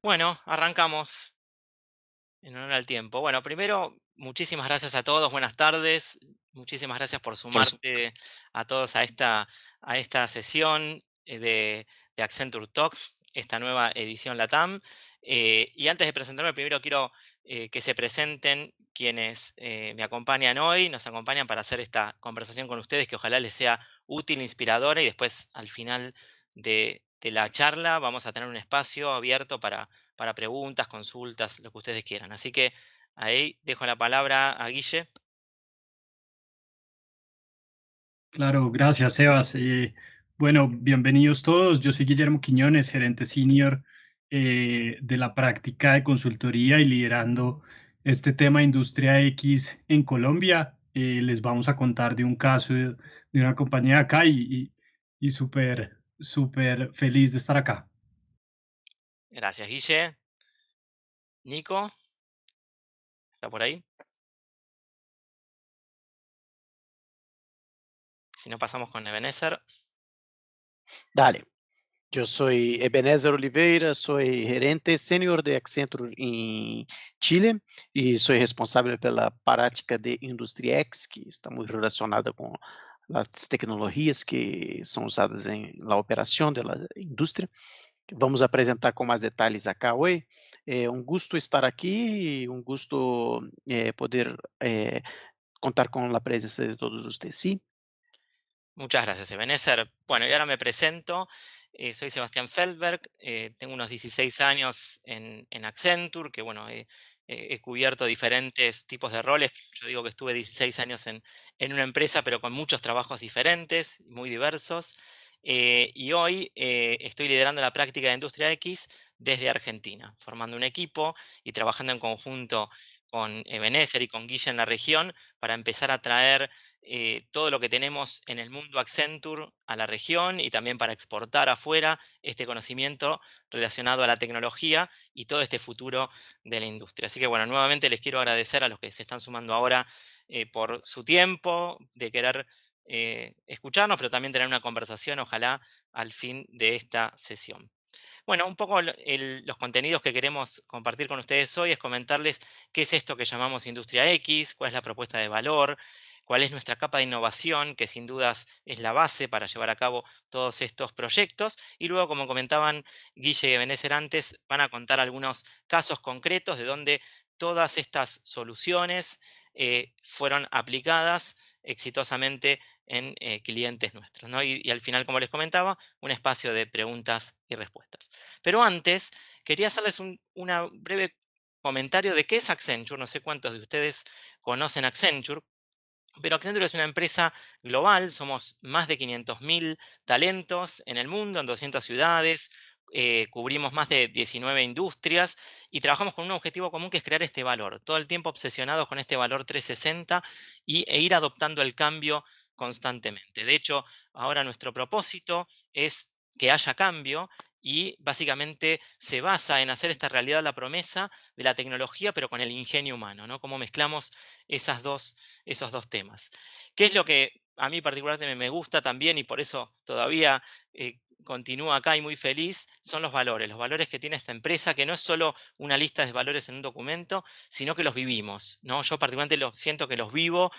Bueno, arrancamos en honor al tiempo. Bueno, primero, muchísimas gracias a todos, buenas tardes. Muchísimas gracias por Por supuesto. sumarte a todos a esta sesión de Accenture Talks, esta nueva edición LATAM. Y antes de presentarme, primero quiero que se presenten quienes me acompañan hoy, nos acompañan para hacer esta conversación con ustedes, que ojalá les sea útil, inspiradora, y después al final de la charla vamos a tener un espacio abierto para preguntas, consultas, lo que ustedes quieran. Así que ahí dejo la palabra a Guille. Claro, gracias, Sebas. Bueno, bienvenidos todos. Yo soy Guillermo Quiñones, gerente senior de la práctica de consultoría y liderando este tema de Industria X en Colombia. Les vamos a contar de un caso de una compañía de acá y súper, súper feliz de estar acá. Gracias, Guille. Nico, ¿está por ahí? Si no, pasamos con Ebenezer. Dale, yo soy Ebenezer Oliveira, soy gerente sênior de Accenture em Chile e sou responsável pela prática de Indústria X, que está muito relacionada com as tecnologias que são usadas na operação da indústria. Vamos apresentar com mais detalhes acá hoje. É um gosto estar aqui, um gosto poder contar com a presença de todos vocês. Sim? Muchas gracias, Ebenezer. Bueno, y ahora me presento. Soy Sebastián Feldberg, tengo unos 16 años en Accenture, que bueno, he cubierto diferentes tipos de roles. Yo digo que estuve 16 años en una empresa, pero con muchos trabajos diferentes, muy diversos. Y hoy estoy liderando la práctica de Industria X desde Argentina, formando un equipo y trabajando en conjunto con Ebenezer y con Guille en la región para empezar a traer todo lo que tenemos en el mundo Accenture a la región y también para exportar afuera este conocimiento relacionado a la tecnología y todo este futuro de la industria. Así que bueno, nuevamente les quiero agradecer a los que se están sumando ahora por su tiempo, de querer escucharnos, pero también tener una conversación, ojalá, al fin de esta sesión. Bueno, un poco los contenidos que queremos compartir con ustedes hoy es comentarles qué es esto que llamamos Industria X, cuál es la propuesta de valor, cuál es nuestra capa de innovación, que sin dudas es la base para llevar a cabo todos estos proyectos. Y luego, como comentaban Guille y Benécer antes, van a contar algunos casos concretos de donde todas estas soluciones fueron aplicadas exitosamente en clientes nuestros, ¿no? Y al final, como les comentaba, un espacio de preguntas y respuestas. Pero antes, quería hacerles una breve comentario de qué es Accenture. No sé cuántos de ustedes conocen Accenture, pero Accenture es una empresa global, somos más de 500.000 talentos en el mundo, en 200 ciudades, cubrimos más de 19 industrias y trabajamos con un objetivo común que es crear este valor, todo el tiempo obsesionados con este valor 360 e ir adoptando el cambio constantemente. De hecho, ahora nuestro propósito es que haya cambio y básicamente se basa en hacer esta realidad la promesa de la tecnología, pero con el ingenio humano, ¿no? Cómo mezclamos esos dos temas. ¿Qué es lo que a mí particularmente me gusta también y por eso todavía continúo acá y muy feliz? Son los valores que tiene esta empresa, que no es solo una lista de valores en un documento, sino que los vivimos, ¿no? Yo particularmente lo siento que los vivo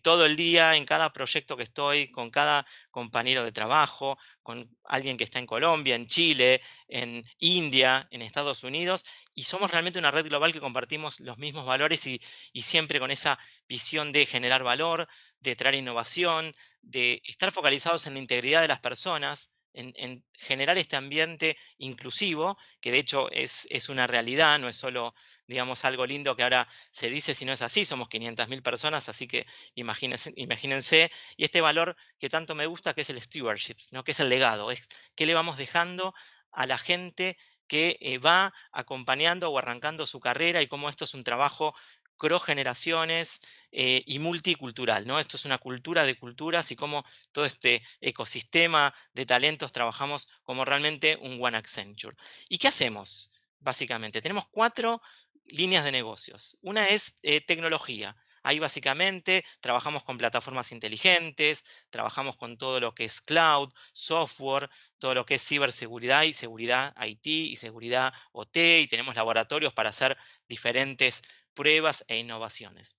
todo el día, en cada proyecto que estoy, con cada compañero de trabajo, con alguien que está en Colombia, en Chile, en India, en Estados Unidos, y somos realmente una red global que compartimos los mismos valores y siempre con esa visión de generar valor, de traer innovación, de estar focalizados en la integridad de las personas, en generar este ambiente inclusivo, que de hecho es una realidad, no es solo, digamos, algo lindo que ahora se dice, sino es así, somos 500.000 personas, así que imagínense, y este valor que tanto me gusta, que es el stewardship, ¿no? Que es el legado, es qué le vamos dejando a la gente que va acompañando o arrancando su carrera y cómo esto es un trabajo cross generaciones y multicultural, ¿no? Esto es una cultura de culturas y cómo todo este ecosistema de talentos trabajamos como realmente un One Accenture. ¿Y qué hacemos? Básicamente, tenemos cuatro líneas de negocios. Una es tecnología. Ahí básicamente trabajamos con plataformas inteligentes, trabajamos con todo lo que es cloud, software, todo lo que es ciberseguridad y seguridad IT y seguridad OT, y tenemos laboratorios para hacer diferentes pruebas e innovaciones.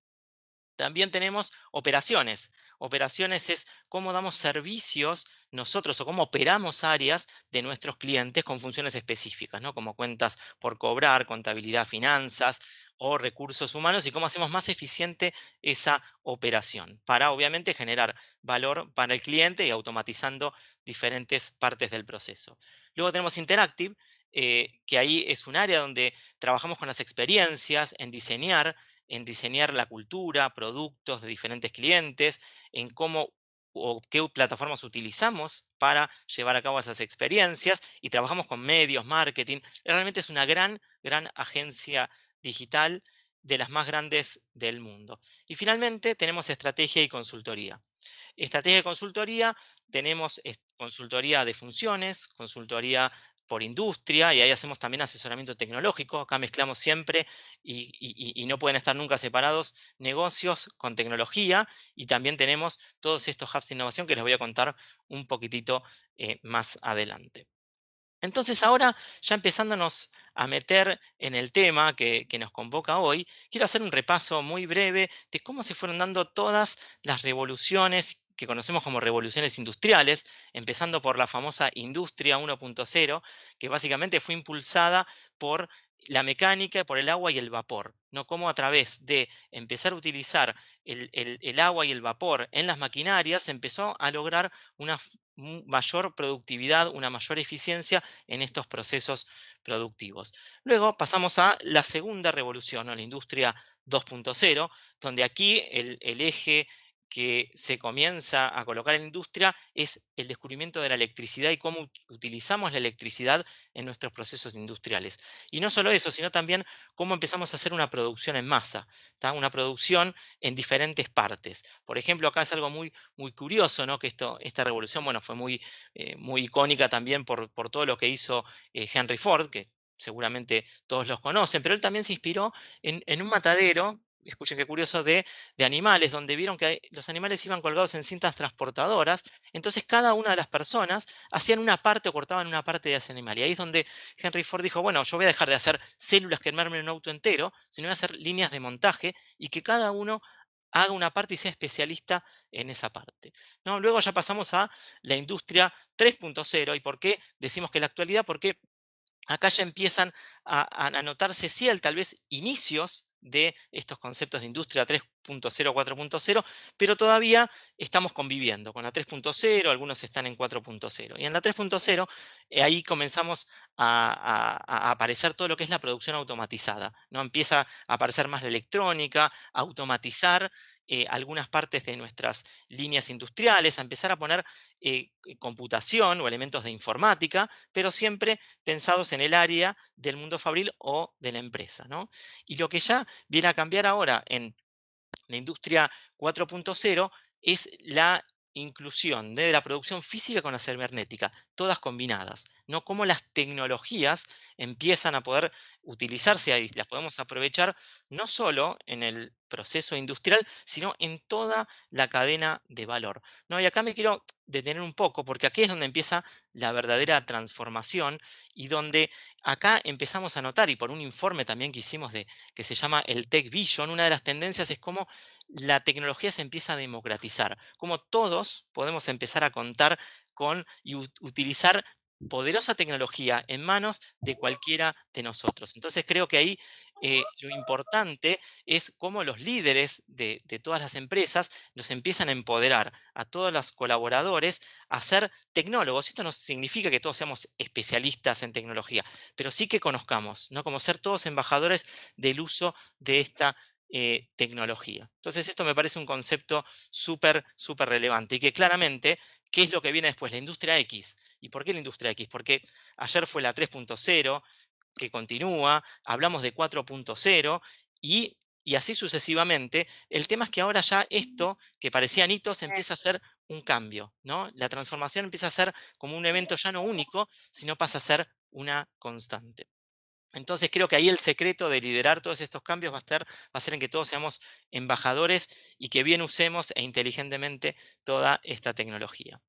También tenemos operaciones. Operaciones es cómo damos servicios nosotros o cómo operamos áreas de nuestros clientes con funciones específicas, ¿no? Como cuentas por cobrar, contabilidad, finanzas o recursos humanos y cómo hacemos más eficiente esa operación para obviamente generar valor para el cliente y automatizando diferentes partes del proceso. Luego tenemos Interactive, que ahí es un área donde trabajamos con las experiencias, en diseñar la cultura, productos de diferentes clientes, en cómo o qué plataformas utilizamos para llevar a cabo esas experiencias y trabajamos con medios, marketing. Realmente es una gran agencia digital de las más grandes del mundo. Y finalmente tenemos estrategia y consultoría. Estrategia de consultoría, tenemos consultoría de funciones, consultoría por industria, y ahí hacemos también asesoramiento tecnológico. Acá mezclamos siempre y no pueden estar nunca separados negocios con tecnología, y también tenemos todos estos hubs de innovación que les voy a contar un poquitito más adelante. Entonces ahora, ya empezándonos a meter en el tema que nos convoca hoy, quiero hacer un repaso muy breve de cómo se fueron dando todas las revoluciones que conocemos como revoluciones industriales, empezando por la famosa Industria 1.0, que básicamente fue impulsada por la mecánica, por el agua y el vapor, ¿no? Cómo a través de empezar a utilizar el agua y el vapor en las maquinarias se empezó a lograr una mayor productividad, una mayor eficiencia en estos procesos productivos. Luego pasamos a la segunda revolución, o la industria 2.0, donde aquí el eje que se comienza a colocar en la industria es el descubrimiento de la electricidad y cómo utilizamos la electricidad en nuestros procesos industriales. Y no solo eso, sino también cómo empezamos a hacer una producción en masa, ¿tá? Una producción en diferentes partes. Por ejemplo, acá es algo muy curioso, ¿no? Que esta revolución, bueno, fue muy icónica también por todo lo que hizo Henry Ford, que seguramente todos los conocen, pero él también se inspiró en un matadero, escuchen qué curioso, de animales, donde vieron que los animales iban colgados en cintas transportadoras, entonces cada una de las personas hacían una parte o cortaban una parte de ese animal. Y ahí es donde Henry Ford dijo, bueno, yo voy a dejar de hacer células que armarme en un auto entero, sino voy a hacer líneas de montaje y que cada uno haga una parte y sea especialista en esa parte, ¿no? Luego ya pasamos a la industria 3.0. ¿Y por qué decimos que la actualidad? Porque acá ya empiezan a notarse, sí, tal vez inicios de estos conceptos de industria 3.0, 4.0, pero todavía estamos conviviendo con la 3.0, algunos están en 4.0. Y en la 3.0, ahí comenzamos a aparecer todo lo que es la producción automatizada, ¿no? Empieza a aparecer más la electrónica, automatizar algunas partes de nuestras líneas industriales, a empezar a poner computación o elementos de informática, pero siempre pensados en el área del mundo fabril o de la empresa, ¿no? Y lo que ya viene a cambiar ahora en la industria 4.0 es la inclusión de la producción física con la cibernética, todas combinadas, ¿no? Cómo las tecnologías empiezan a poder utilizarse ahí, las podemos aprovechar no solo en el proceso industrial, sino en toda la cadena de valor, ¿no? Y acá me quiero detener un poco, porque aquí es donde empieza la verdadera transformación y donde acá empezamos a notar, y por un informe también que hicimos que se llama el Tech Vision, una de las tendencias es cómo la tecnología se empieza a democratizar, cómo todos podemos empezar a contar con y utilizar poderosa tecnología en manos de cualquiera de nosotros. Entonces creo que ahí lo importante es cómo los líderes de todas las empresas nos empiezan a empoderar a todos los colaboradores a ser tecnólogos. Esto no significa que todos seamos especialistas en tecnología, pero sí que conozcamos, ¿no? Como ser todos embajadores del uso de esta tecnología. Entonces esto me parece un concepto súper relevante y que claramente, ¿qué es lo que viene después? La industria X. ¿Y por qué la industria X? Porque ayer fue la 3.0, que continúa, hablamos de 4.0 y así sucesivamente. El tema es que ahora ya esto, que parecían hitos, empieza a ser un cambio, ¿no? La transformación empieza a ser como un evento ya no único, sino pasa a ser una constante. Entonces creo que ahí el secreto de liderar todos estos cambios va a ser en que todos seamos embajadores y que bien usemos e inteligentemente toda esta tecnología.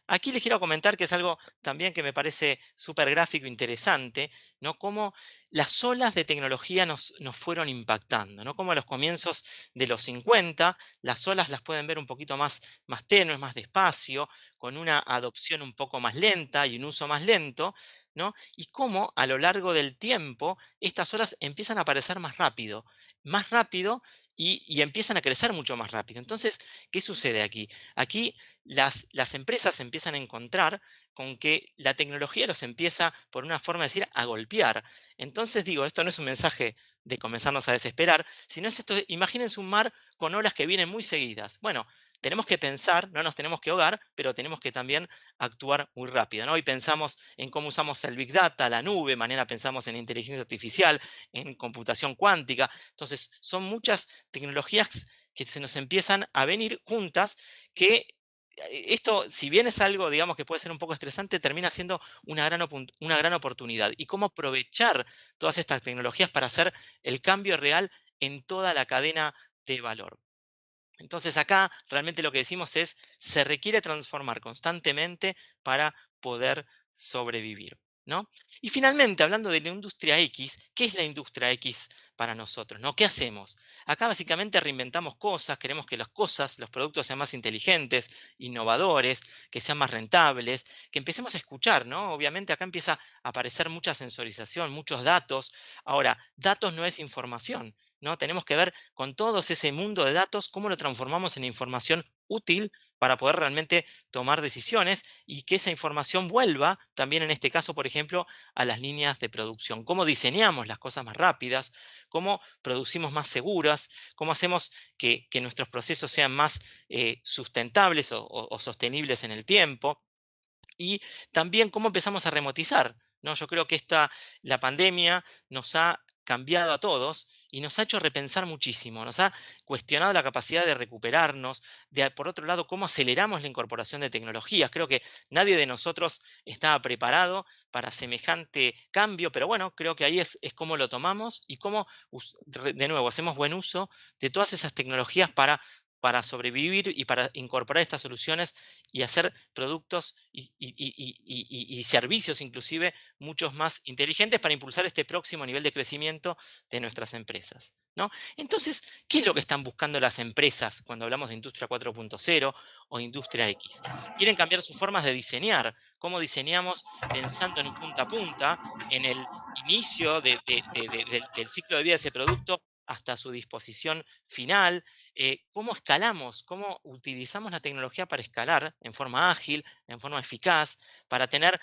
Aquí les quiero comentar que es algo también que me parece súper gráfico, interesante, ¿no? Cómo las olas de tecnología nos fueron impactando, ¿no? Como a los comienzos de los 50, las olas las pueden ver un poquito más tenues, más despacio, con una adopción un poco más lenta y un uso más lento, ¿no? Y cómo a lo largo del tiempo estas olas empiezan a aparecer más rápido y empiezan a crecer mucho más rápido. Entonces, ¿qué sucede aquí? Aquí las empresas empiezan a encontrar con que la tecnología los empieza, por una forma de decir, a golpear. Entonces digo, esto no es un mensaje de comenzarnos a desesperar, sino es esto, imagínense un mar con olas que vienen muy seguidas. Bueno, tenemos que pensar, no nos tenemos que ahogar, pero tenemos que también actuar muy rápido, ¿no? Hoy pensamos en cómo usamos el Big Data, la nube, mañana pensamos en inteligencia artificial, en computación cuántica. Entonces, son muchas tecnologías que se nos empiezan a venir juntas que esto, si bien es algo, digamos, que puede ser un poco estresante, termina siendo una gran oportunidad. Y cómo aprovechar todas estas tecnologías para hacer el cambio real en toda la cadena de valor. Entonces acá realmente lo que decimos es, se requiere transformar constantemente para poder sobrevivir, ¿no? Y finalmente, hablando de la industria X, ¿qué es la industria X para nosotros, no? ¿Qué hacemos? Acá básicamente reinventamos cosas, queremos que las cosas, los productos sean más inteligentes, innovadores, que sean más rentables, que empecemos a escuchar, ¿no? Obviamente acá empieza a aparecer mucha sensorización, muchos datos. Ahora, datos no es información, ¿no? Tenemos que ver con todo ese mundo de datos, cómo lo transformamos en información útil para poder realmente tomar decisiones y que esa información vuelva también en este caso, por ejemplo, a las líneas de producción. Cómo diseñamos las cosas más rápidas, cómo producimos más seguras, cómo hacemos que nuestros procesos sean más sustentables o sostenibles en el tiempo. Y también cómo empezamos a remotizar, ¿no? Yo creo que la pandemia nos ha cambiado a todos y nos ha hecho repensar muchísimo, nos ha cuestionado la capacidad de recuperarnos, por otro lado, cómo aceleramos la incorporación de tecnologías. Creo que nadie de nosotros estaba preparado para semejante cambio, pero bueno, creo que ahí es cómo lo tomamos y cómo, de nuevo, hacemos buen uso de todas esas tecnologías para sobrevivir y para incorporar estas soluciones y hacer productos y servicios inclusive muchos más inteligentes para impulsar este próximo nivel de crecimiento de nuestras empresas, ¿no? Entonces, ¿qué es lo que están buscando las empresas cuando hablamos de industria 4.0 o industria X? Quieren cambiar sus formas de diseñar, cómo diseñamos pensando en un punta a punta, en el inicio del ciclo de vida de ese producto hasta su disposición final, cómo escalamos, cómo utilizamos la tecnología para escalar en forma ágil, en forma eficaz, para tener,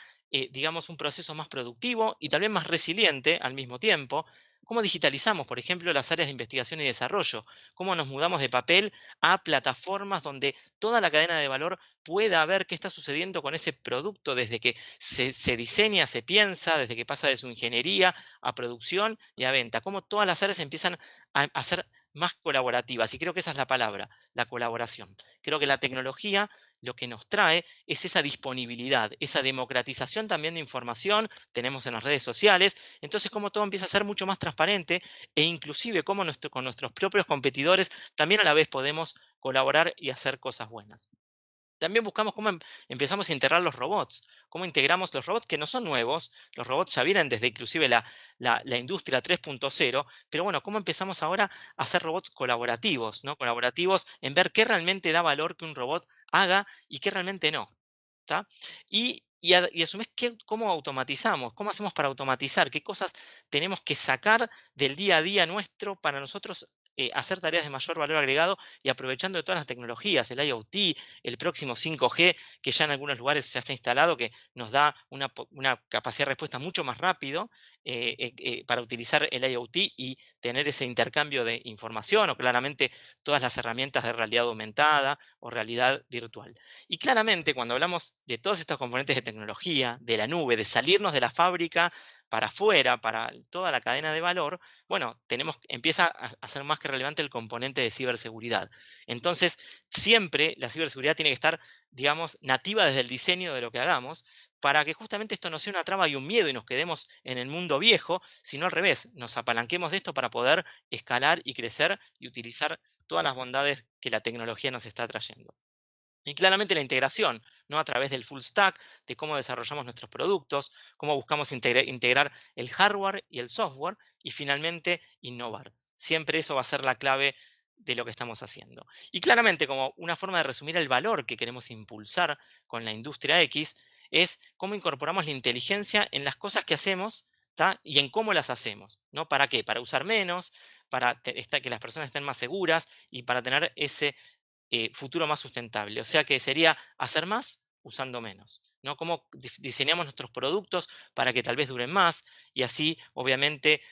digamos, un proceso más productivo y también más resiliente al mismo tiempo. Cómo digitalizamos, por ejemplo, las áreas de investigación y desarrollo. Cómo nos mudamos de papel a plataformas donde toda la cadena de valor pueda ver qué está sucediendo con ese producto desde que se diseña, se piensa, desde que pasa de su ingeniería a producción y a venta. Cómo todas las áreas empiezan a ser más colaborativas. Y creo que esa es la palabra, la colaboración. Creo que la tecnología lo que nos trae es esa disponibilidad, esa democratización también de información, tenemos en las redes sociales, entonces cómo todo empieza a ser mucho más transparente e inclusive cómo con nuestros propios competidores también a la vez podemos colaborar y hacer cosas buenas. También buscamos cómo empezamos a integrar los robots, cómo integramos los robots que no son nuevos, los robots ya vienen desde inclusive la industria 3.0, pero bueno, cómo empezamos ahora a hacer robots colaborativos, ¿no? Colaborativos en ver qué realmente da valor que un robot haga y qué realmente no. ¿Tá? Y a su vez, ¿cómo automatizamos? ¿Cómo hacemos para automatizar? ¿Qué cosas tenemos que sacar del día a día nuestro para nosotros hacer tareas de mayor valor agregado y aprovechando de todas las tecnologías, el IoT, el próximo 5G, que ya en algunos lugares ya está instalado, que nos da una capacidad de respuesta mucho más rápido para utilizar el IoT y tener ese intercambio de información o claramente todas las herramientas de realidad aumentada o realidad virtual. Y claramente, cuando hablamos de todos estos componentes de tecnología, de la nube, de salirnos de la fábrica para afuera, para toda la cadena de valor, bueno, empieza a ser más que relevante el componente de ciberseguridad. Entonces, siempre la ciberseguridad tiene que estar, digamos, nativa desde el diseño de lo que hagamos, para que justamente esto no sea una traba y un miedo y nos quedemos en el mundo viejo, sino al revés, nos apalanquemos de esto para poder escalar y crecer y utilizar todas las bondades que la tecnología nos está trayendo. Y claramente la integración, ¿no? A través del full stack, de cómo desarrollamos nuestros productos, cómo buscamos integrar el hardware y el software y finalmente innovar. Siempre eso va a ser la clave de lo que estamos haciendo. Y claramente, como una forma de resumir el valor que queremos impulsar con la industria X, es cómo incorporamos la inteligencia en las cosas que hacemos, ¿tá? Y en cómo las hacemos, ¿no? ¿Para qué? Para usar menos, para que las personas estén más seguras y para tener ese futuro más sustentable. O sea que sería hacer más usando menos, ¿no? Cómo diseñamos nuestros productos para que tal vez duren más y así, obviamente,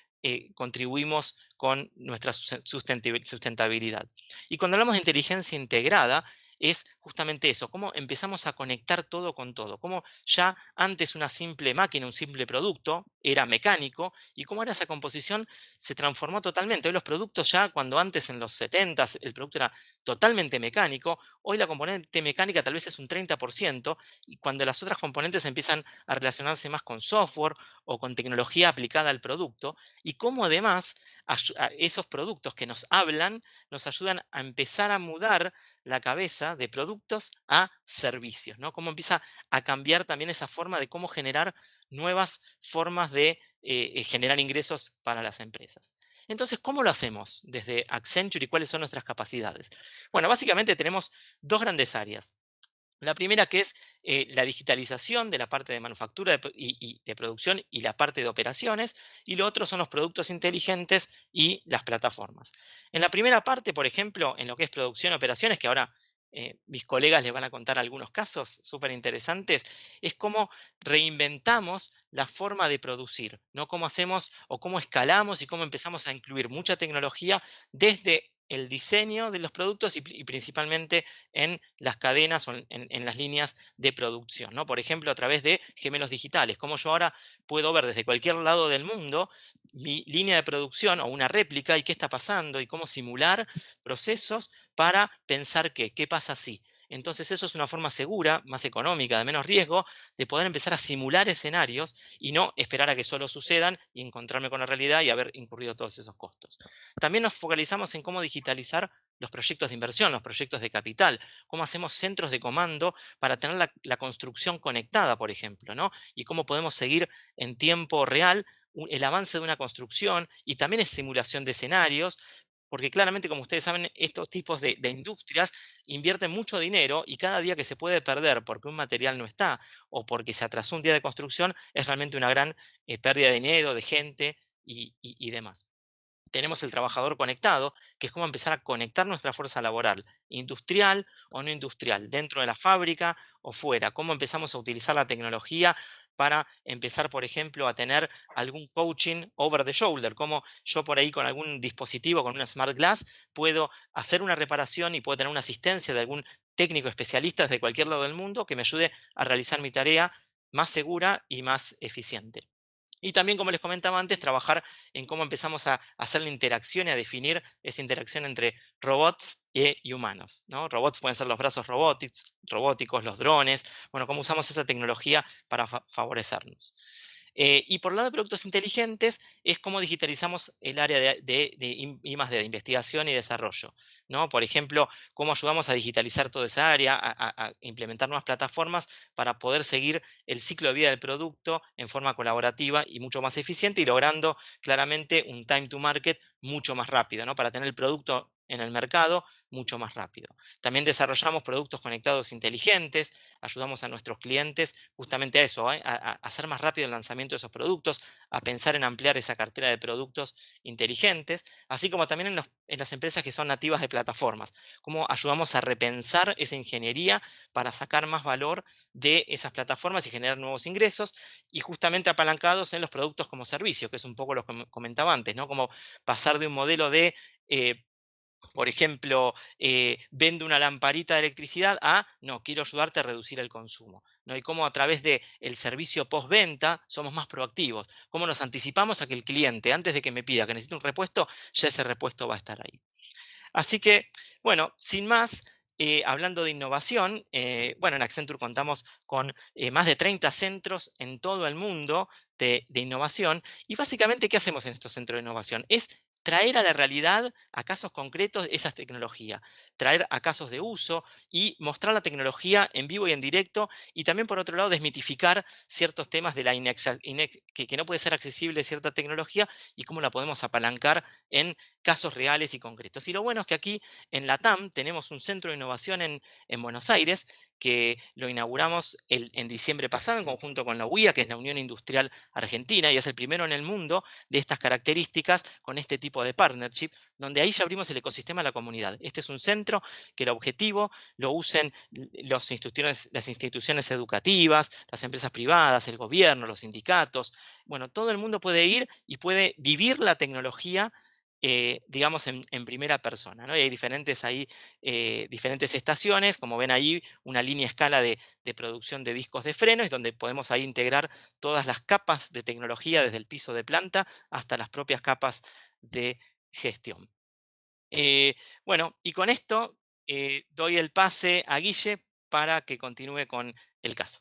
contribuimos con nuestra sustentabilidad. Y cuando hablamos de inteligencia integrada, es justamente eso, cómo empezamos a conectar todo con todo, cómo ya antes una simple máquina, un simple producto era mecánico y cómo ahora esa composición se transformó totalmente. Hoy los productos ya, cuando antes en los 70 el producto era totalmente mecánico, hoy la componente mecánica tal vez es un 30% y cuando las otras componentes empiezan a relacionarse más con software o con tecnología aplicada al producto y cómo además esos productos que nos hablan nos ayudan a empezar a mudar la cabeza de productos a servicios, ¿no? Cómo empieza a cambiar también esa forma de cómo generar nuevas formas de generar ingresos para las empresas. Entonces, ¿cómo lo hacemos desde Accenture y cuáles son nuestras capacidades? Bueno, básicamente tenemos dos grandes áreas. La primera que es la digitalización de la parte de manufactura y de producción y la parte de operaciones, y lo otro son los productos inteligentes y las plataformas. En la primera parte, por ejemplo, en lo que es producción y operaciones, que ahora mis colegas les van a contar algunos casos súper interesantes, es cómo reinventamos la forma de producir, ¿no? Cómo hacemos o cómo escalamos y cómo empezamos a incluir mucha tecnología desde el diseño de los productos y principalmente en las cadenas o en las líneas de producción, ¿no? Por ejemplo, a través de gemelos digitales, como yo ahora puedo ver desde cualquier lado del mundo mi línea de producción o una réplica y qué está pasando y cómo simular procesos para pensar qué pasa si. Entonces eso es una forma segura, más económica, de menos riesgo, de poder empezar a simular escenarios y no esperar a que solo sucedan y encontrarme con la realidad y haber incurrido todos esos costos. También nos focalizamos en cómo digitalizar los proyectos de inversión, los proyectos de capital, cómo hacemos centros de comando para tener la construcción conectada, por ejemplo, ¿no? Y cómo podemos seguir en tiempo real el avance de una construcción y también es simulación de escenarios, porque claramente, como ustedes saben, estos tipos de industrias invierten mucho dinero y cada día que se puede perder porque un material no está o porque se atrasó un día de construcción es realmente una gran pérdida de dinero, de gente y demás. Tenemos el trabajador conectado, que es cómo empezar a conectar nuestra fuerza laboral, industrial o no industrial, dentro de la fábrica o fuera. Cómo empezamos a utilizar la tecnología para empezar, por ejemplo, a tener algún coaching over the shoulder, como yo por ahí con algún dispositivo, con una Smart Glass, puedo hacer una reparación y puedo tener una asistencia de algún técnico especialista desde cualquier lado del mundo que me ayude a realizar mi tarea más segura y más eficiente. Y también, como les comentaba antes, trabajar en cómo empezamos a hacer la interacción y a definir esa interacción entre robots y humanos, ¿no? Robots pueden ser los brazos robóticos, los drones, bueno, cómo usamos esa tecnología para favorecernos. Y por el lado de productos inteligentes es cómo digitalizamos el área de I+D, de investigación y desarrollo, ¿no? Por ejemplo, cómo ayudamos a digitalizar toda esa área, a implementar nuevas plataformas para poder seguir el ciclo de vida del producto en forma colaborativa y mucho más eficiente y logrando claramente un time to market mucho más rápido, ¿no? Para tener el producto en el mercado mucho más rápido. También desarrollamos productos conectados inteligentes, ayudamos a nuestros clientes justamente a eso, a hacer más rápido el lanzamiento de esos productos, a pensar en ampliar esa cartera de productos inteligentes, así como también en las empresas que son nativas de plataformas, cómo ayudamos a repensar esa ingeniería para sacar más valor de esas plataformas y generar nuevos ingresos, y justamente apalancados en los productos como servicio, que es un poco lo que comentaba antes, ¿no? Como pasar de un modelo de por ejemplo, vendo una lamparita de electricidad a, no, quiero ayudarte a reducir el consumo, ¿no? Y cómo a través del servicio postventa somos más proactivos, cómo nos anticipamos a que el cliente, antes de que me pida que necesite un repuesto, ya ese repuesto va a estar ahí. Así que, bueno, sin más, hablando de innovación, bueno, en Accenture contamos con más de 30 centros en todo el mundo de innovación. Y básicamente, ¿qué hacemos en estos centros de innovación? Es traer a la realidad, a casos concretos, esas tecnologías, traer a casos de uso y mostrar la tecnología en vivo y en directo, y también, por otro lado, desmitificar ciertos temas de la que no puede ser accesible cierta tecnología y cómo la podemos apalancar en casos reales y concretos. Y lo bueno es que aquí en la TAM tenemos un centro de innovación en Buenos Aires, que lo inauguramos en diciembre pasado en conjunto con la UIA, que es la Unión Industrial Argentina, y es el primero en el mundo de estas características con este tipo de partnership, donde ahí ya abrimos el ecosistema a la comunidad. Este es un centro que el objetivo lo usen las instituciones educativas, las empresas privadas, el gobierno, los sindicatos. Bueno, todo el mundo puede ir y puede vivir la tecnología, digamos, en primera persona, ¿no? Y hay diferentes estaciones, como ven ahí, una línea escala de producción de discos de frenos, donde podemos ahí integrar todas las capas de tecnología, desde el piso de planta hasta las propias capas de gestión. Bueno, y con esto doy el pase a Guille para que continúe con el caso.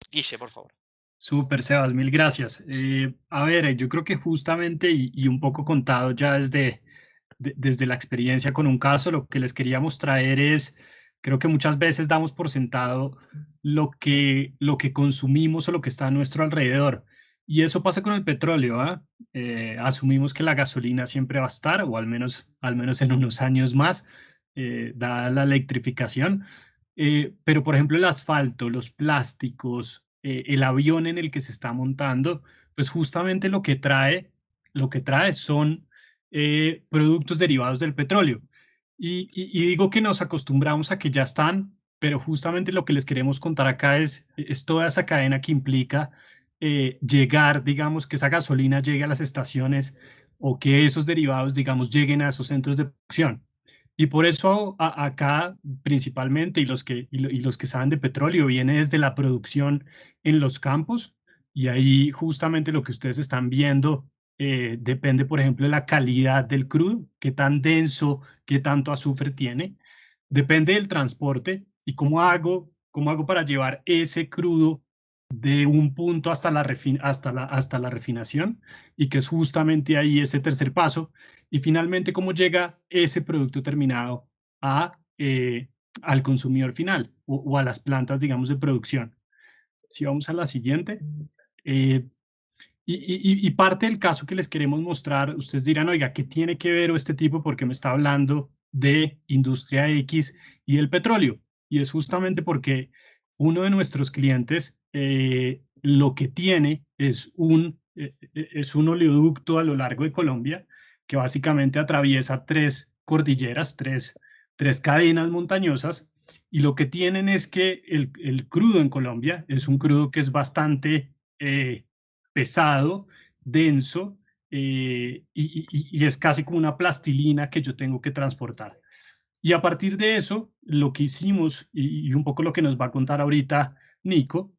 Guille, por favor. Súper, Sebas, mil gracias. A ver, yo creo que justamente y un poco contado ya desde la experiencia con un caso, lo que les queríamos traer es, creo que muchas veces damos por sentado lo que consumimos o lo que está a nuestro alrededor. Y eso pasa con el petróleo, ¿ah? Asumimos que la gasolina siempre va a estar, o al menos en unos años más, dada la electrificación. Pero, por ejemplo, el asfalto, los plásticos, el avión en el que se está montando, pues justamente lo que trae son productos derivados del petróleo. Y digo que nos acostumbramos a que ya están, pero justamente lo que les queremos contar acá es toda esa cadena que implica llegar, digamos, que esa gasolina llegue a las estaciones o que esos derivados, digamos, lleguen a esos centros de producción. Y por eso acá principalmente, y los que saben de petróleo, viene desde la producción en los campos, y ahí justamente lo que ustedes están viendo depende, por ejemplo, de la calidad del crudo, qué tan denso, qué tanto azufre tiene. Depende del transporte y cómo hago para llevar ese crudo de un punto hasta la refinación, y que es justamente ahí ese tercer paso. Y finalmente, cómo llega ese producto terminado al consumidor final o a las plantas, digamos, de producción. Si vamos a la siguiente. Y parte del caso que les queremos mostrar, ustedes dirán, oiga, ¿qué tiene que ver este tipo? Porque me está hablando de industria X y del petróleo. Y es justamente porque uno de nuestros clientes lo que tiene es un oleoducto a lo largo de Colombia, que básicamente atraviesa tres cordilleras, tres cadenas montañosas. Y lo que tienen es que el crudo en Colombia es un crudo que es bastante pesado, denso, y es casi como una plastilina que yo tengo que transportar. Y a partir de eso, lo que hicimos, y un poco lo que nos va a contar ahorita Nico,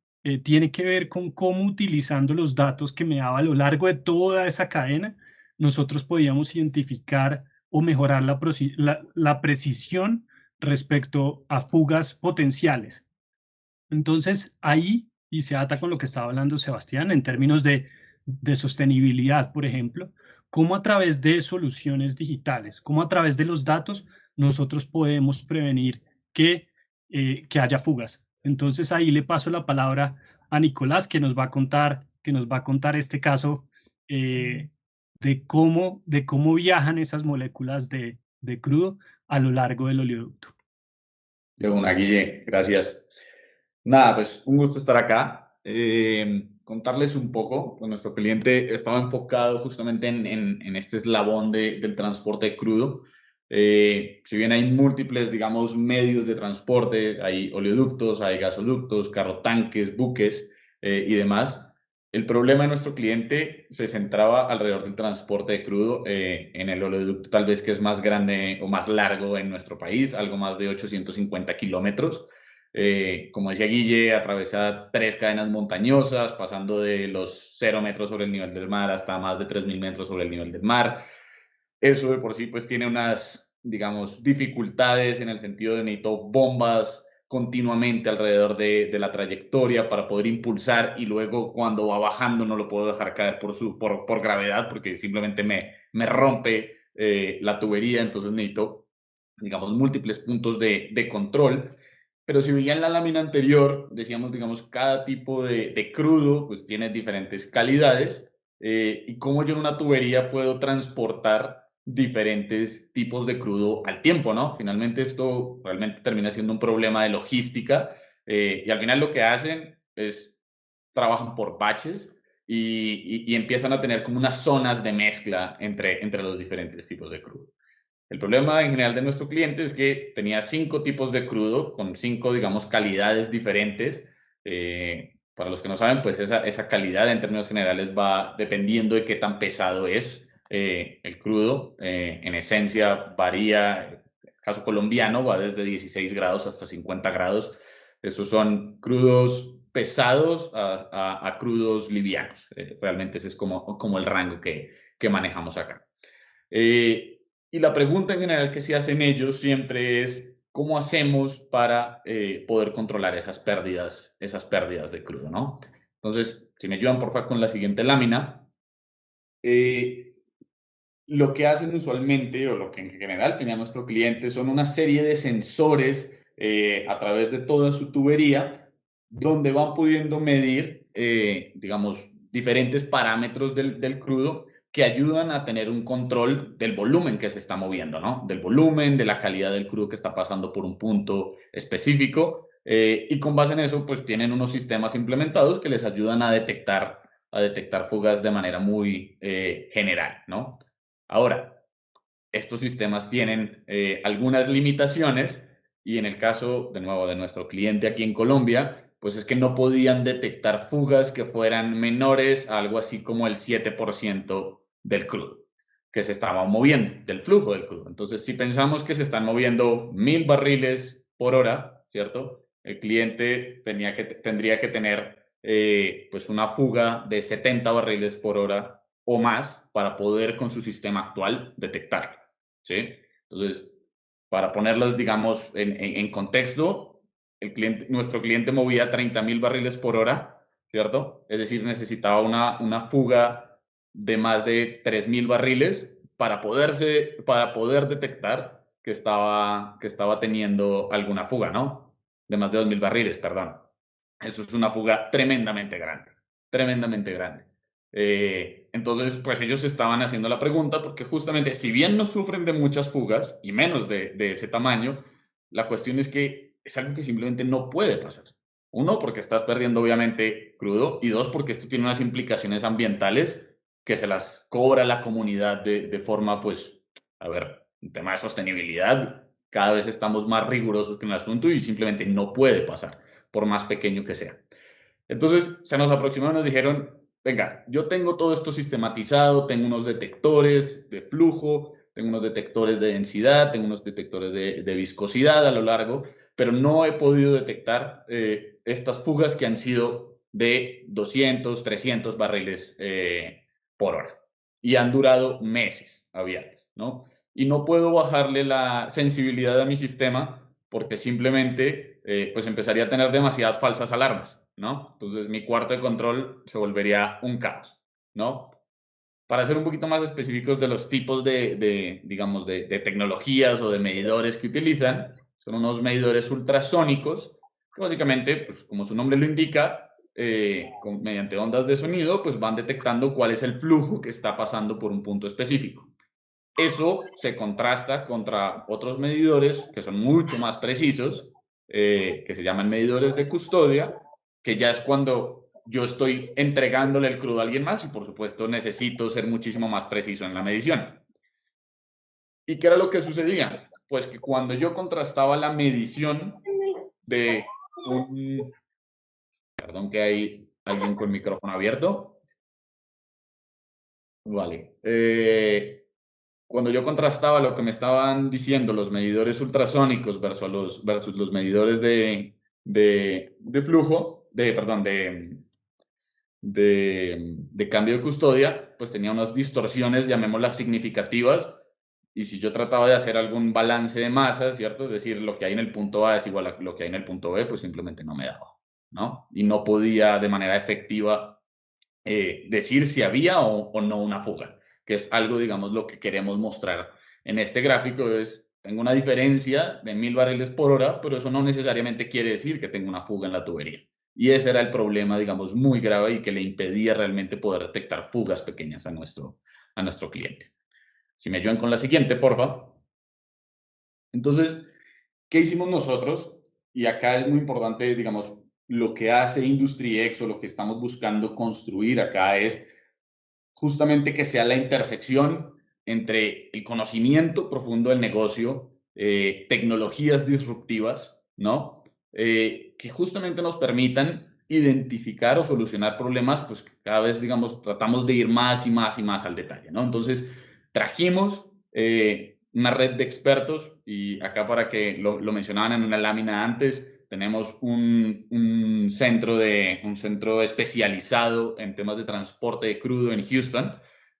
tiene que ver con cómo, utilizando los datos que me daba a lo largo de toda esa cadena, nosotros podíamos identificar o mejorar la precisión respecto a fugas potenciales. Entonces, ahí, y se ata con lo que estaba hablando Sebastián, en términos de sostenibilidad, por ejemplo, cómo a través de soluciones digitales, cómo a través de los datos, nosotros podemos prevenir que haya fugas. Entonces, ahí le paso la palabra a Nicolás, que nos va a contar este caso de cómo viajan esas moléculas de crudo a lo largo del oleoducto. De una, Guille, gracias. Nada, pues un gusto estar acá. Contarles un poco, pues nuestro cliente estaba enfocado justamente en este eslabón del transporte crudo. Si bien hay múltiples, digamos, medios de transporte, hay oleoductos, hay gasoductos, carrotanques, buques y demás, El problema de nuestro cliente se centraba alrededor del transporte de crudo en el oleoducto tal vez que es más grande o más largo en nuestro país, algo más de 850 kilómetros. Como decía Guille, atraviesa 3 cadenas montañosas, pasando de los 0 metros sobre el nivel del mar hasta más de 3.000 metros sobre el nivel del mar. Eso de por sí pues tiene unas, digamos, dificultades en el sentido de necesito bombas continuamente alrededor de la trayectoria para poder impulsar y luego cuando va bajando no lo puedo dejar caer por gravedad porque simplemente me rompe la tubería, entonces necesito, digamos, múltiples puntos de control. Pero si veía en la lámina anterior, decíamos, digamos, cada tipo de crudo pues tiene diferentes calidades y cómo yo en una tubería puedo transportar diferentes tipos de crudo al tiempo, ¿no? Finalmente esto realmente termina siendo un problema de logística y al final lo que hacen es trabajan por batches y empiezan a tener como unas zonas de mezcla entre los diferentes tipos de crudo. El problema en general de nuestro cliente es que tenía 5 tipos de crudo con 5, digamos, calidades diferentes. Para los que no saben, pues esa calidad en términos generales va dependiendo de qué tan pesado es el crudo. En esencia varía, en el caso colombiano va desde 16 grados hasta 50 grados. Esos son crudos pesados a crudos livianos. Realmente ese es como el rango que manejamos acá. Y la pregunta en general que se hacen ellos siempre es, ¿cómo hacemos para poder controlar esas pérdidas de crudo, ¿no? Entonces, si me ayudan por favor con la siguiente lámina, lo que hacen usualmente, o lo que en general tenía nuestro cliente, son una serie de sensores a través de toda su tubería, donde van pudiendo medir, digamos, diferentes parámetros del crudo que ayudan a tener un control del volumen que se está moviendo, ¿no? Del volumen, de la calidad del crudo que está pasando por un punto específico. Y con base en eso, pues tienen unos sistemas implementados que les ayudan a detectar fugas de manera muy general, ¿no? Ahora, estos sistemas tienen algunas limitaciones y en el caso, de nuevo, de nuestro cliente aquí en Colombia, pues es que no podían detectar fugas que fueran menores a algo así como el 7% del crudo que se estaba moviendo, del flujo del crudo. Entonces, si pensamos que se están moviendo 1.000 barriles por hora, ¿cierto? El cliente tendría que tener pues una fuga de 70 barriles por hora o más para poder con su sistema actual detectarlo, ¿sí? Entonces, para ponerlas, digamos, en contexto, nuestro cliente movía 30.000 barriles por hora, ¿cierto? Es decir, necesitaba una fuga de más de 3.000 barriles para poder detectar que estaba teniendo alguna fuga, ¿no? De más de 2.000 barriles, perdón. Eso es una fuga tremendamente grande, tremendamente grande. Entonces, pues ellos estaban haciendo la pregunta porque justamente, si bien no sufren de muchas fugas y menos de ese tamaño, la cuestión es que es algo que simplemente no puede pasar. Uno, porque estás perdiendo obviamente crudo y dos, porque esto tiene unas implicaciones ambientales que se las cobra la comunidad de forma, pues, a ver, un tema de sostenibilidad. Cada vez estamos más rigurosos con el asunto y simplemente no puede pasar, por más pequeño que sea. Entonces se nos aproximaron y nos dijeron, venga, yo tengo todo esto sistematizado, tengo unos detectores de flujo, tengo unos detectores de densidad, tengo unos detectores de viscosidad a lo largo, pero no he podido detectar estas fugas que han sido de 200, 300 barriles por hora y han durado meses abiertas, ¿no? Y no puedo bajarle la sensibilidad a mi sistema porque simplemente pues empezaría a tener demasiadas falsas alarmas, ¿no? Entonces mi cuarto de control se volvería un caos, ¿no? Para ser un poquito más específicos de los tipos digamos, de tecnologías o de medidores que utilizan, son unos medidores ultrasónicos que básicamente, pues como su nombre lo indica, mediante ondas de sonido, pues van detectando cuál es el flujo que está pasando por un punto específico. Eso se contrasta contra otros medidores que son mucho más precisos, que se llaman medidores de custodia, que ya es cuando yo estoy entregándole el crudo a alguien más y por supuesto necesito ser muchísimo más preciso en la medición. ¿Y qué era lo que sucedía? Pues que cuando yo contrastaba la medición de un... Perdón que hay ¿Alguien con micrófono abierto? Vale. Cuando yo contrastaba lo que me estaban diciendo los medidores ultrasónicos versus los medidores de flujo, perdón, de cambio de custodia, pues tenía unas distorsiones, llamémoslas significativas, y si yo trataba de hacer algún balance de masas, ¿cierto? Es decir, lo que hay en el punto A es igual a lo que hay en el punto B, pues simplemente no me daba, ¿no? Y no podía de manera efectiva decir si había o no una fuga, que es algo, digamos, lo que queremos mostrar en este gráfico es, tengo una diferencia de 1000 barriles por hora, pero eso no necesariamente quiere decir que tengo una fuga en la tubería. Y ese era el problema, digamos, muy grave y que le impedía realmente poder detectar fugas pequeñas a nuestro cliente. Si me ayudan con la siguiente, porfa. Entonces, ¿qué hicimos nosotros? Y acá es muy importante, digamos, lo que hace IndustryX o lo que estamos buscando construir acá es justamente que sea la intersección entre el conocimiento profundo del negocio, tecnologías disruptivas, ¿no? Que justamente nos permitan identificar o solucionar problemas, pues cada vez, digamos, tratamos de ir más y más y más al detalle, ¿no? Entonces, trajimos una red de expertos y acá para que lo mencionaban en una lámina antes, tenemos un centro especializado en temas de transporte de crudo en Houston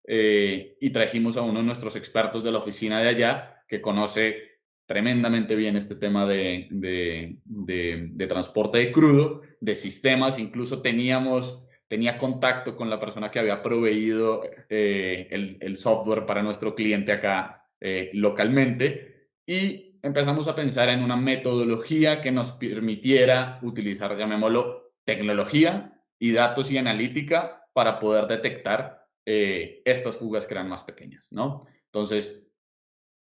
y trajimos a uno de nuestros expertos de la oficina de allá que conoce tremendamente bien este tema de transporte de crudo, de sistemas, incluso tenía contacto con la persona que había proveído el software para nuestro cliente acá localmente y empezamos a pensar en una metodología que nos permitiera utilizar, llamémoslo, tecnología y datos y analítica para poder detectar estas fugas que eran más pequeñas, ¿no? Entonces,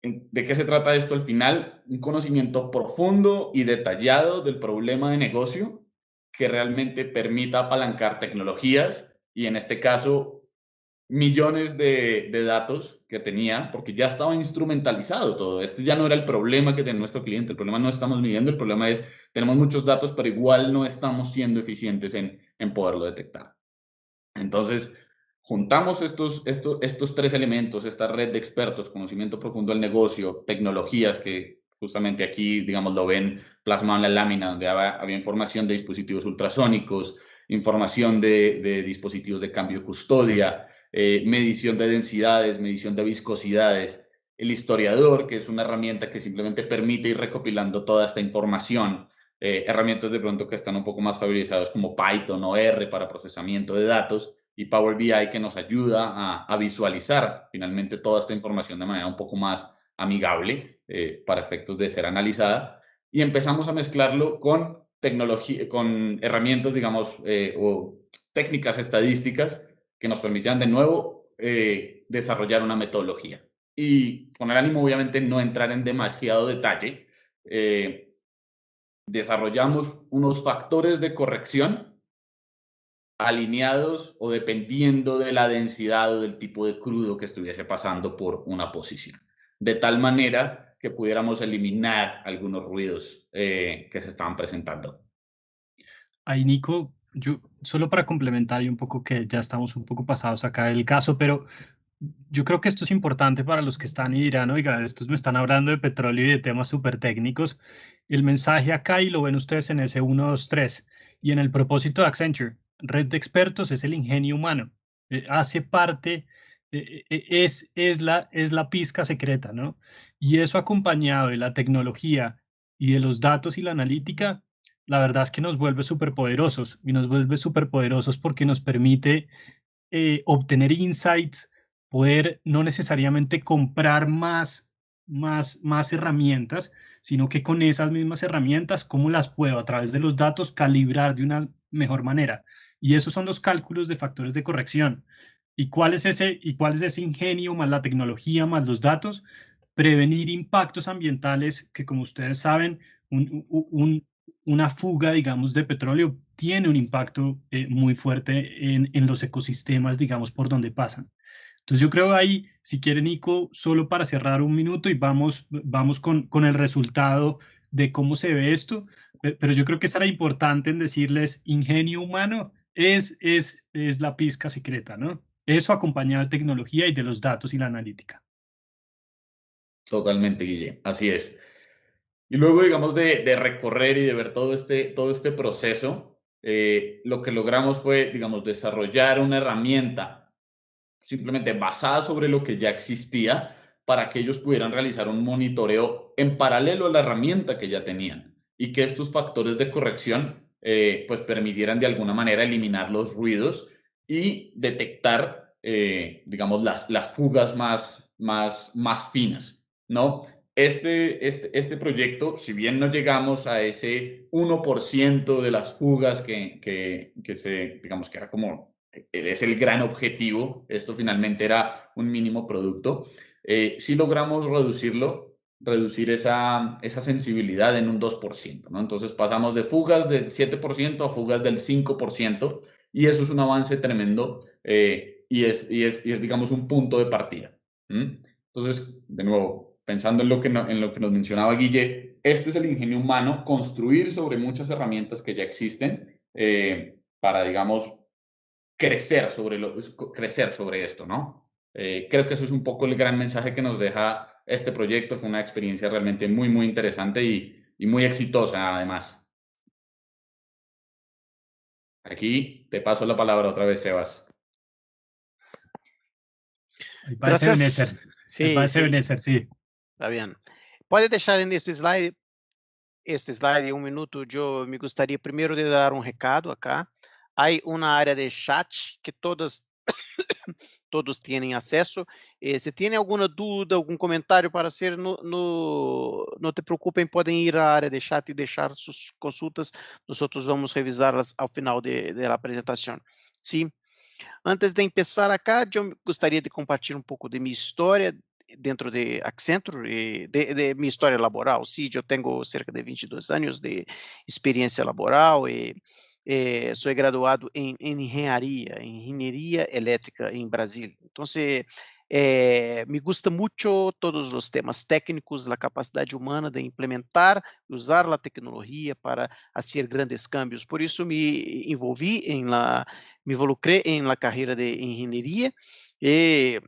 ¿de qué se trata esto al final? Un conocimiento profundo y detallado del problema de negocio que realmente permita apalancar tecnologías y en este caso millones de datos que tenía, porque ya estaba instrumentalizado todo. Este ya no era el problema que tenía nuestro cliente, el problema no estamos midiendo, el problema es, tenemos muchos datos, pero igual no estamos siendo eficientes en poderlo detectar. Entonces, juntamos estos tres elementos, esta red de expertos, conocimiento profundo del negocio, tecnologías que justamente aquí, digamos, lo ven plasmado en la lámina, donde había información de dispositivos ultrasónicos, información de dispositivos de cambio de custodia, medición de densidades, medición de viscosidades, el historiador, que es una herramienta que simplemente permite ir recopilando toda esta información, herramientas de pronto que están un poco más familiarizadas como Python o R para procesamiento de datos y Power BI que nos ayuda a visualizar finalmente toda esta información de manera un poco más amigable para efectos de ser analizada y empezamos a mezclarlo con tecnología, con herramientas, digamos, o técnicas estadísticas que nos permitían de nuevo desarrollar una metodología. Y con el ánimo, obviamente, no entrar en demasiado detalle, desarrollamos unos factores de corrección alineados o dependiendo de la densidad o del tipo de crudo que estuviese pasando por una posición, de tal manera que pudiéramos eliminar algunos ruidos que se estaban presentando. Ahí, Nico, yo solo para complementar y un poco que ya estamos un poco pasados acá del caso, pero yo creo que esto es importante para los que están y dirán, oiga, estos me están hablando de petróleo y de temas súper técnicos. El mensaje acá, y lo ven ustedes en ese 1, 2, 3, y en el propósito de Accenture, red de expertos es el ingenio humano. Hace parte, es la pizca secreta, ¿no? Y eso acompañado de la tecnología y de los datos y la analítica, la verdad es que nos vuelve súper poderosos y nos vuelve súper poderosos porque nos permite obtener insights, poder no necesariamente comprar más herramientas, sino que con esas mismas herramientas, cómo las puedo a través de los datos calibrar de una mejor manera. Y esos son los cálculos de factores de corrección. ¿Y cuál es ese ingenio más la tecnología más los datos? Prevenir impactos ambientales que, como ustedes saben, una fuga, digamos, de petróleo tiene un impacto muy fuerte en los ecosistemas, digamos, por donde pasan. Entonces yo creo ahí, si quiere Nico, solo para cerrar un minuto y vamos con el resultado de cómo se ve esto, pero yo creo que será importante en decirles ingenio humano es la pizca secreta, ¿no? Eso acompañado de tecnología y de los datos y la analítica. Totalmente, Guille, así es. Y luego, digamos, de recorrer y de ver todo este proceso, lo que logramos fue, digamos, desarrollar una herramienta simplemente basada sobre lo que ya existía para que ellos pudieran realizar un monitoreo en paralelo a la herramienta que ya tenían y que estos factores de corrección pues permitieran de alguna manera eliminar los ruidos y detectar, digamos, las fugas más finas, ¿no? Este proyecto, si bien no llegamos a ese 1% de las fugas que digamos, que era como es el gran objetivo, esto finalmente era un mínimo producto, sí logramos reducir esa sensibilidad en un 2%, ¿no? Entonces pasamos de fugas del 7% a fugas del 5%, y eso es un avance tremendo y es, digamos, un punto de partida. Entonces, de nuevo, pensando en lo que nos mencionaba Guille, este es el ingenio humano, construir sobre muchas herramientas que ya existen para, digamos, crecer sobre esto, ¿no? Creo que eso es un poco el gran mensaje que nos deja este proyecto. Fue una experiencia realmente muy, muy interesante y muy exitosa, además. Aquí te paso la palabra otra vez, Sebas. Ahí parece Benézer. Sí, Ahí parece sí, Benézer, sí. está bien. Pode deixar neste slide, um minuto. Eu me gostaria primeiro de dar um recado acá. Há uma área de chat que todos têm acesso. Se tem alguma dúvida, algum comentário para ser, não te preocupem, podem ir à área de chat e deixar suas consultas. Nós vamos revisá-las ao final da apresentação. Sim. Antes de começar acá, eu gostaria de compartilhar um pouco de minha história dentro de Accenture e de minha história laboral. Sim, eu tenho cerca de 22 anos de experiência laboral e sou graduado em engenharia elétrica em Brasília. Então, me gusta muito todos os temas técnicos, a capacidade humana de implementar, usar a tecnologia para fazer grandes cambios. Por isso, me involucré em la carreira de engenharia e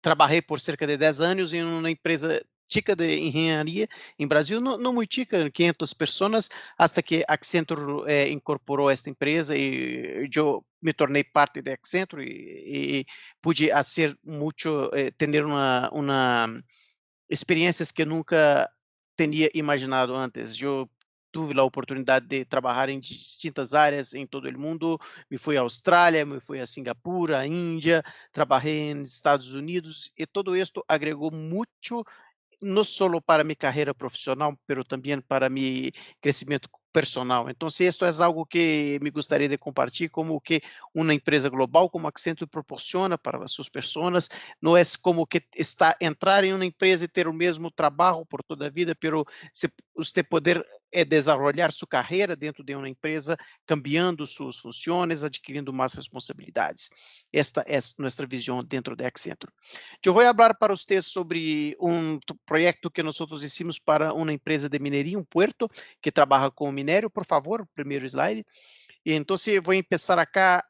trabalhei por cerca de 10 anos em uma empresa chica de engenharia em Brasil, não muito chica, 500 pessoas, até que Accenture incorporou esta empresa e eu me tornei parte de Accenture e pude fazer muito, ter uma experiências que nunca tinha imaginado antes. Eu tive a oportunidade de trabalhar em distintas áreas em todo o mundo. Me fui à Austrália, me fui a Singapura, à Índia, trabalhei nos Estados Unidos e todo isto agregou muito, não só para minha carreira profissional, mas também para meu crescimento personal. Então, isto é algo que me gostaria de compartilhar, como que uma empresa global como a Accenture proporciona para as suas pessoas. Não é como que entrar em uma empresa e ter o mesmo trabalho por toda a vida, pero se você poder desenvolver sua carreira dentro de uma empresa, cambiando suas funções, adquirindo mais responsabilidades. Esta é nossa visão dentro da Accenture. Eu vou falar para vocês sobre um projeto que nós hicimos para uma empresa de mineria, um puerto, que trabalha com minério. Por favor, primeiro slide. E então, vou começar acá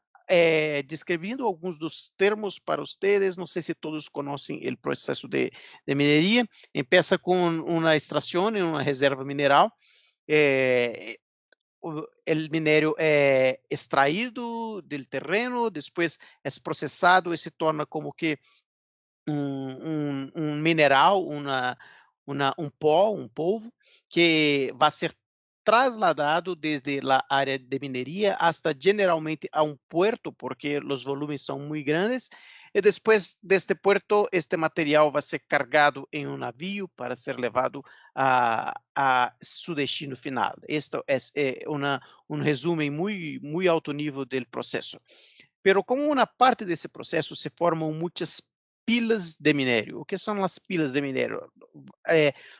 descrevendo alguns dos termos para vocês. Não sei se todos conhecem o processo de mineria. Começa com uma extração em uma reserva mineral. O minério é extraído do terreno, depois é processado e se torna como que mineral, um pó, um polvo, que vai ser trasladado desde a área de mineria hasta generalmente a um puerto, porque os volumes são muito grandes, e depois deste puerto, este material vai ser cargado em um navio para ser levado a seu destino final. Este é resumo muito alto nível do processo. Pero como uma parte desse processo se formam muitas pilas de minério. O que são as pilas de minério?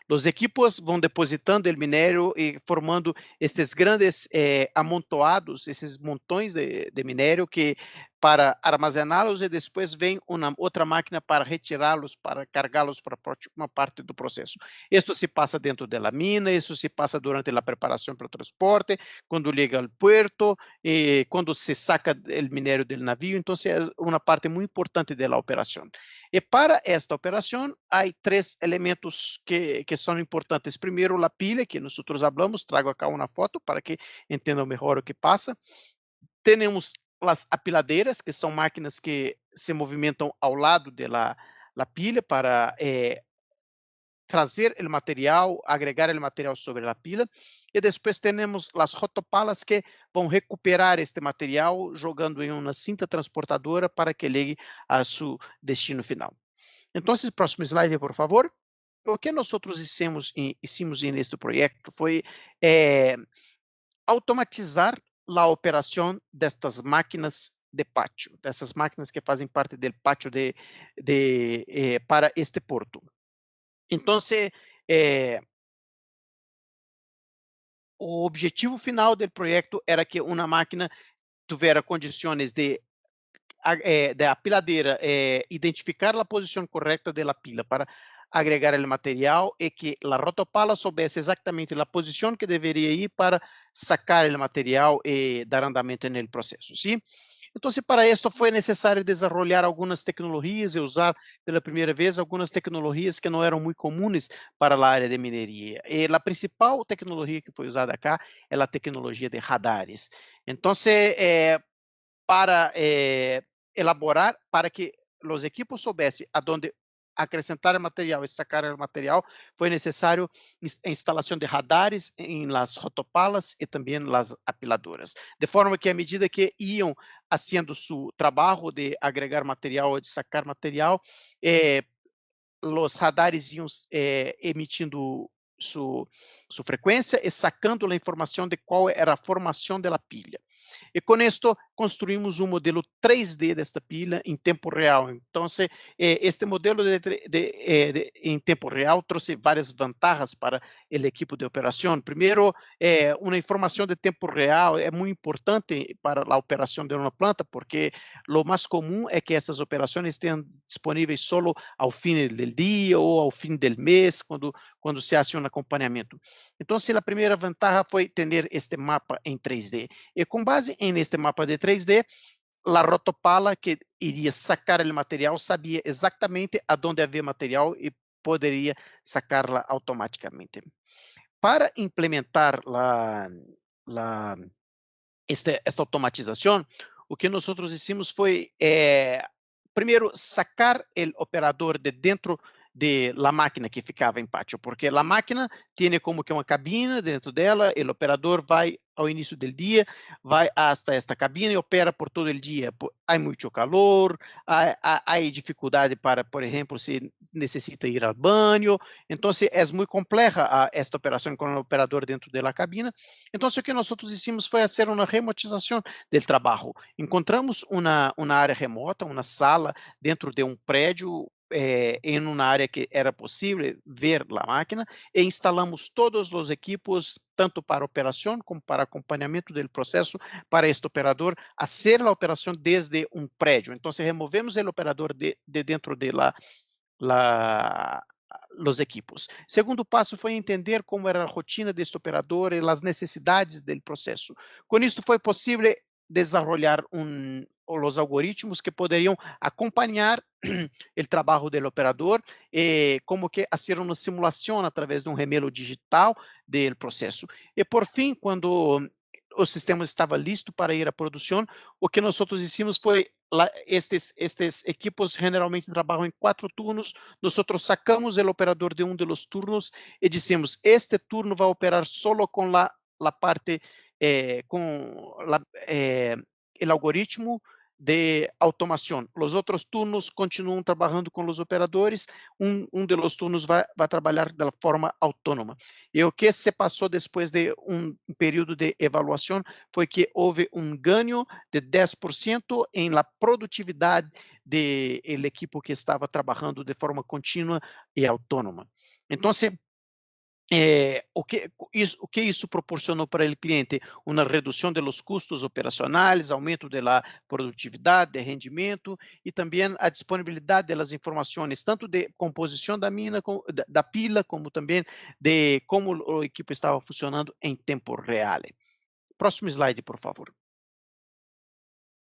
Os equipos vão depositando o minério e formando esses grandes amontoados, esses montões de minério que para armazená-los e depois vem uma outra máquina para retirá-los, para carregá-los para a próxima parte do processo. Isto se passa dentro da mina, isso se passa durante a preparação para o transporte, quando chega ao porto, quando se saca o minério do navio. Então, é uma parte muito importante da operação. E para esta operação, há 3 elementos que são importantes. Primeiro, a pilha, que nós falamos, trago acá uma foto para que entendam melhor o que passa. Temos as apiladeiras, que são máquinas que se movimentam ao lado da pilha para trazer o material, agregar o material sobre a pilha. E depois temos as rotopalas que vão recuperar este material, jogando em uma cinta transportadora para que chegue a seu destino final. Então, próximo slide, por favor. O que nós hicimos neste projeto foi automatizar a operação destas máquinas de pátio, dessas máquinas que fazem parte do pátio para este porto. Então, o objetivo final do projeto era que uma máquina tivesse condições de apiladeira identificar a posição correta da pila para agregar o material e que a rotopala soubesse exatamente a posição que deveria ir para sacar o material e dar andamento no processo, sim? Então, para isso foi necessário desenvolver algumas tecnologias e usar pela primeira vez algumas tecnologias que não eram muito comuns para a área de mineria. E a principal tecnologia que foi usada cá é a tecnologia de radares. Então, para elaborar, para que os equipos soubessem aonde acrescentar o material e sacar o material, foi necessário a instalação de radares em las rotopalas e também nas apiladoras, de forma que à medida que iam fazendo seu trabalho de agregar material ou de sacar material, os radares iam emitindo sua frequência e sacando a informação de qual era a formação da pilha. E com isto construímos um modelo 3D desta pilha em tempo real. Então, este modelo em tempo real trouxe várias vantagens para o equipo de operação. Primeiro, uma informação de tempo real é muito importante para a operação de uma planta, porque o mais comum é que essas operações estejam disponíveis só ao fim do dia ou ao fim do mês, quando se faz um acompanhamento. Então, a primeira vantagem foi ter este mapa em 3D. E com base neste mapa de 3D, a rotopala que iria sacar o material sabia exatamente aonde havia material e poderia sacá-la automaticamente. Para implementar esta automatização, o que nós fizemos foi, primeiro, sacar o operador de dentro de la máquina que ficava em pátio, porque a máquina tem como que uma cabine dentro dela, o operador vai ao início do dia, vai hasta esta cabine e opera por todo o dia. Há muito calor, há dificuldade para, por exemplo, se necessita ir ao banho, então é muito complexa esta operação com o operador dentro da cabine. Então, o que nós fizemos foi fazer uma remotização do trabalho. Encontramos uma área remota, uma sala dentro de um prédio, em uma área que era possível ver a máquina, e instalamos todos os equipos, tanto para operação como para acompanhamento do processo, para este operador fazer a operação desde um prédio. Então, removemos o operador de dentro de os equipos. Segundo passo foi entender como era a rotina deste operador e as necessidades do processo. Com isso, foi possível desenvolver os algoritmos que poderiam acompanhar o trabalho do operador e como que fazer uma simulação através de um remelo digital do processo. E por fim, quando o sistema estava listo para ir à produção, o que nós fizemos foi, estes equipos generalmente trabalham em 4 turnos, nós sacamos o operador de um dos turnos e dissemos, este turno vai operar só com a parte, com o algoritmo de automação. Os outros turnos continuam trabalhando com os operadores, dos turnos vai trabalhar de forma autônoma. E o que se passou depois de um período de avaliação foi que houve um ganho de 10% em la produtividade do equipo que estava trabalhando de forma contínua e autônoma. Então, O que isso proporcionou para o cliente? Uma redução dos custos operacionais, aumento da produtividade, de rendimento e também a disponibilidade das informações, tanto de composição da mina, da pila, como também de como o equipo estava funcionando em tempo real. Próximo slide, por favor.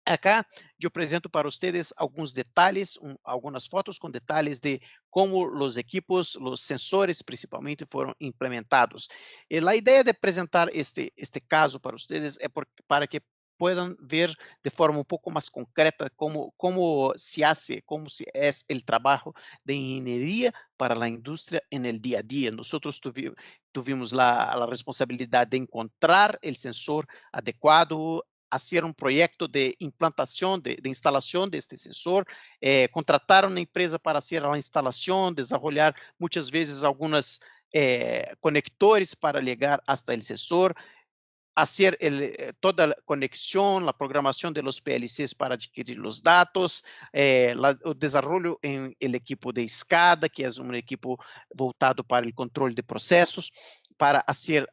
Acá eu apresento para vocês alguns detalhes, algumas fotos com detalhes de como os equipos, os sensores principalmente, foram implementados. A ideia de apresentar este caso para vocês é para que puedan ver de forma um pouco mais concreta como se hace, como se é o trabalho de engenharia para a indústria en el dia a dia. Nós tuvimos a responsabilidade de encontrar o sensor adequado, hacer um projeto de implantação, de instalação deste sensor, contratar uma empresa para fazer a instalação, desenvolver muitas vezes alguns conectores para ligar hasta o sensor, hacer toda a conexão, a programação de los PLCs para adquirir os dados, o desenvolvimento em el equipo de escada, que é um equipo voltado para o controle de processos, para hacer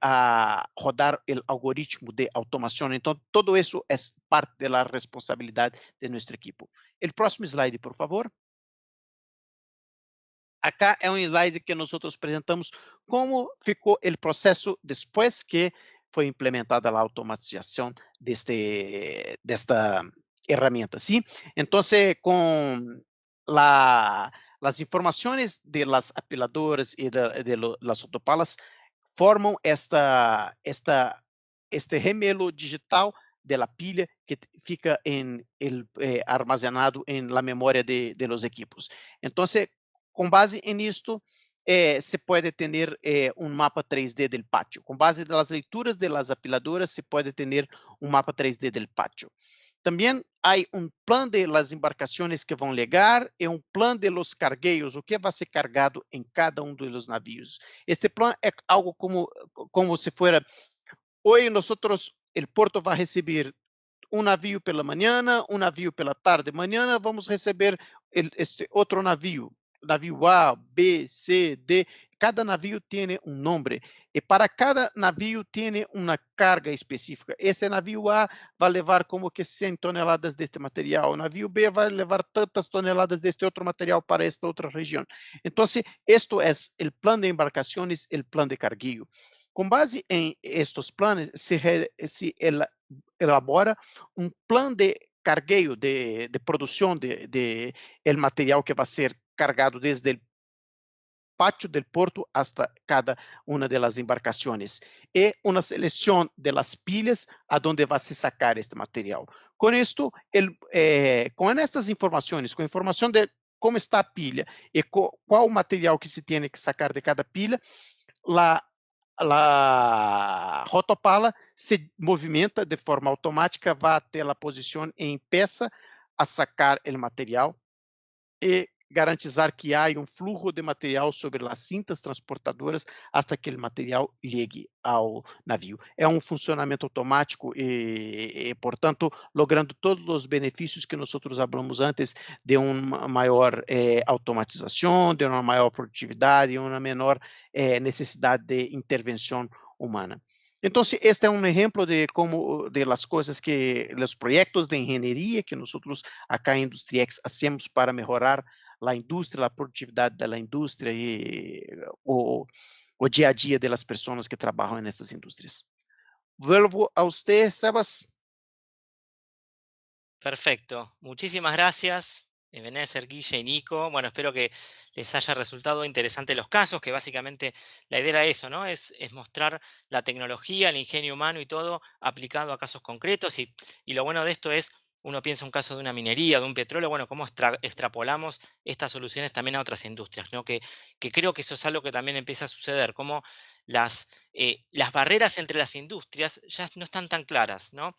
rodar o algoritmo de automação. Então, todo isso é parte da responsabilidade de nosso equipo. O próximo slide, por favor. Acá é um slide que nós apresentamos como ficou o processo depois que foi implementada a automatização desta ferramenta, ¿sí? Então, com as informações de las apiladoras e de las autopalas formam este gemelo digital de la pilha que fica armazenado em la memória de los equipos. Então, com base nisto, se pode ter um mapa 3D do pátio. Com base nas leituras das apiladoras, se pode ter um mapa 3D do pátio. Também há um plano de las embarcações que vão ligar e um plano de los cargueios, o que vai ser cargado em cada dos navios. Este plano é algo como se fuera, hoje nosotros, o porto vai receber um navio pela manhã, um navio pela tarde. Amanhã vamos receber este outro navio A, B, C, D. Cada navio tem um nome e para cada navio tem uma carga específica. Esse navio A vai levar como que 100 toneladas deste material, o navio B vai levar tantas toneladas deste outro material para esta outra região. Então, isto é o plano de embarcações, o plano de cargueio. Com base em estes planos, se elabora um plano de cargueio, de produção de el material que vai ser cargado desde o pátio do porto hasta cada uma das embarcações e uma seleção de las pilhas aonde vai se sacar este material. Com isto, com estas informações, com a informação de como está a pilha e qual o material que se tem que sacar de cada pilha, a rotopala se movimenta de forma automática, vai até a posição em peça a sacar o material e garantizar que há um fluxo de material sobre as cintas transportadoras hasta que o material llegue ao navio. É um funcionamento automático e, portanto, logrando todos os benefícios que nós falamos antes de uma maior automatização, de uma maior produtividade e uma menor necessidade de intervenção humana. Então, este é um exemplo de como de las coisas que os projetos de engenharia que nós acá em Industriex hacemos para melhorar a indústria, a produtividade da indústria e o dia a dia das pessoas que trabalham nessas indústrias. Vuelvo a usted, Sebas. Perfecto. Muchísimas gracias, Ebenezer, Guille y Nico. Bueno, espero que les haya resultado interesante los casos, que básicamente la idea era eso, ¿no? Es mostrar la tecnología, el ingenio humano y todo aplicado a casos concretos. Y lo bueno de esto es, uno piensa un caso de una minería, de un petróleo, bueno, cómo extrapolamos estas soluciones también a otras industrias, ¿no? Que creo que eso es algo que también empieza a suceder, como las barreras entre las industrias ya no están tan claras, ¿no?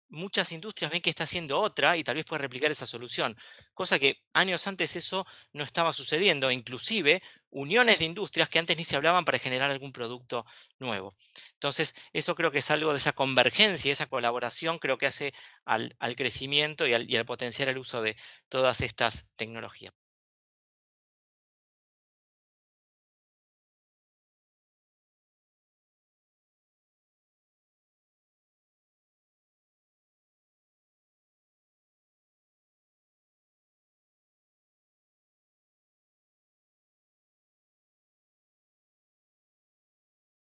Muchas industrias ven que está haciendo otra y tal vez puede replicar esa solución, cosa que años antes eso no estaba sucediendo, inclusive uniones de industrias que antes ni se hablaban para generar algún producto nuevo. Entonces, eso creo que es algo de esa convergencia, esa colaboración, creo que hace al crecimiento y al potenciar el uso de todas estas tecnologías.